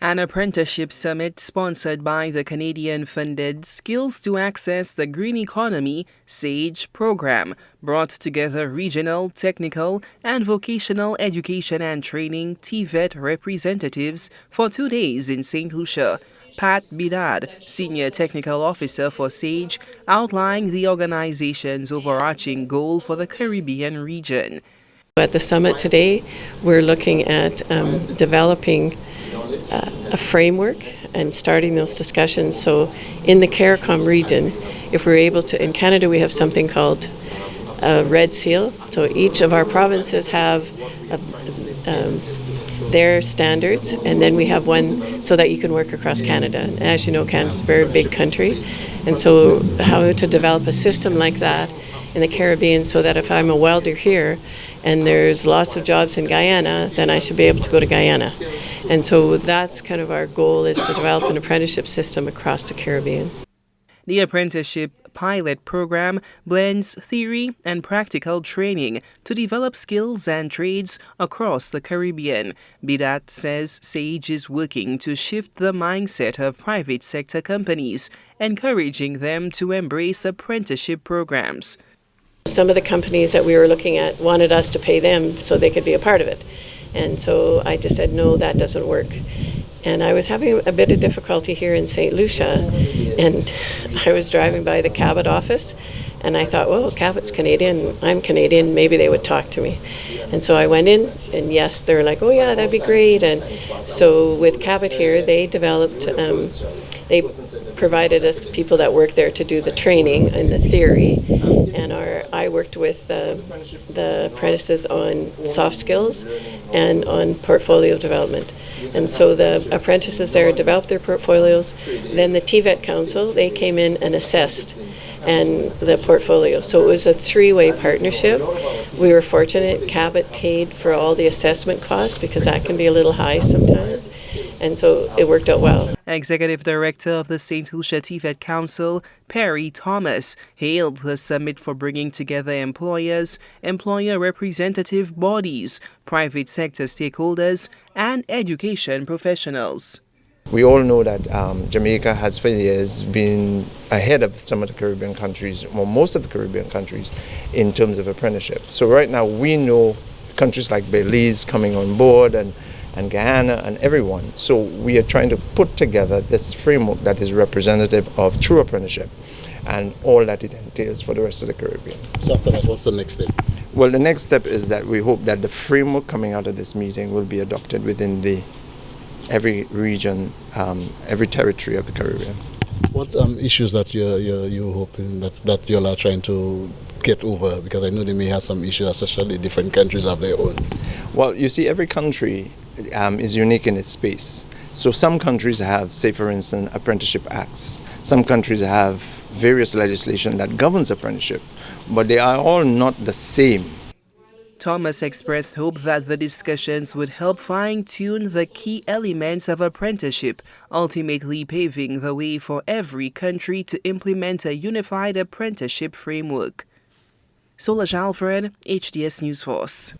An apprenticeship summit sponsored by the Canadian-funded Skills to Access the Green Economy SAGE program brought together regional, technical, and vocational education and training TVET representatives for 2 days in St. Lucia. Pat Bidad, Senior Technical Officer for SAGE, outlined the organization's overarching goal for the Caribbean region. At the summit today, we're looking at developing a framework and starting those discussions. So in the CARICOM region, if we're able to, in Canada we have something called a red seal. So each of our provinces have their standards, and then we have one so that you can work across Canada. And as you know, Canada's a very big country, and so how to develop a system like that in the Caribbean so that if I'm a welder here and there's lots of jobs in Guyana, then I should be able to go to Guyana. And so that's kind of our goal, is to develop an apprenticeship system across the Caribbean. The apprenticeship pilot program blends theory and practical training to develop skills and trades across the Caribbean. Bidat says SAGE is working to shift the mindset of private sector companies, encouraging them to embrace apprenticeship programs. Some of the companies that we were looking at wanted us to pay them so they could be a part of it. And so I just said, no, that doesn't work. And I was having a bit of difficulty here in St. Lucia, and I was driving by the Cabot office, and I thought, well, Cabot's Canadian, I'm Canadian, maybe they would talk to me. And so I went in, and yes, they were like, oh yeah, that'd be great. And so with Cabot here, they developed, they provided us people that work there to do the training and the theory, and I worked with the apprentices on soft skills and on portfolio development. And so the apprentices there developed their portfolios. Then the TVET Council, they came in and assessed and the portfolio. So it was a three-way partnership. We were fortunate. Cabot paid for all the assessment costs because that can be a little high sometimes. And so it worked out well. Executive Director of the St. Lucia TVET Council, Perry Thomas, hailed the summit for bringing together employers, employer representative bodies, private sector stakeholders, and education professionals. We all know that Jamaica has for years been ahead of some of the Caribbean countries, or most of the Caribbean countries, in terms of apprenticeship. So right now we know countries like Belize coming on board, and Guyana and everyone. So we are trying to put together this framework that is representative of true apprenticeship and all that it entails for the rest of the Caribbean. So after that, what's the next step? Well, the next step is that we hope that the framework coming out of this meeting will be adopted within every region, every territory of the Caribbean. What issues that you're hoping that you all are trying to get over? Because I know they may have some issues, especially different countries have their own. Well, you see, every country is unique in its space. So some countries have, say for instance, apprenticeship acts. Some countries have various legislation that governs apprenticeship, but they are all not the same. Thomas expressed hope that the discussions would help fine-tune the key elements of apprenticeship, ultimately paving the way for every country to implement a unified apprenticeship framework. Solange Alfred, HDS News Force.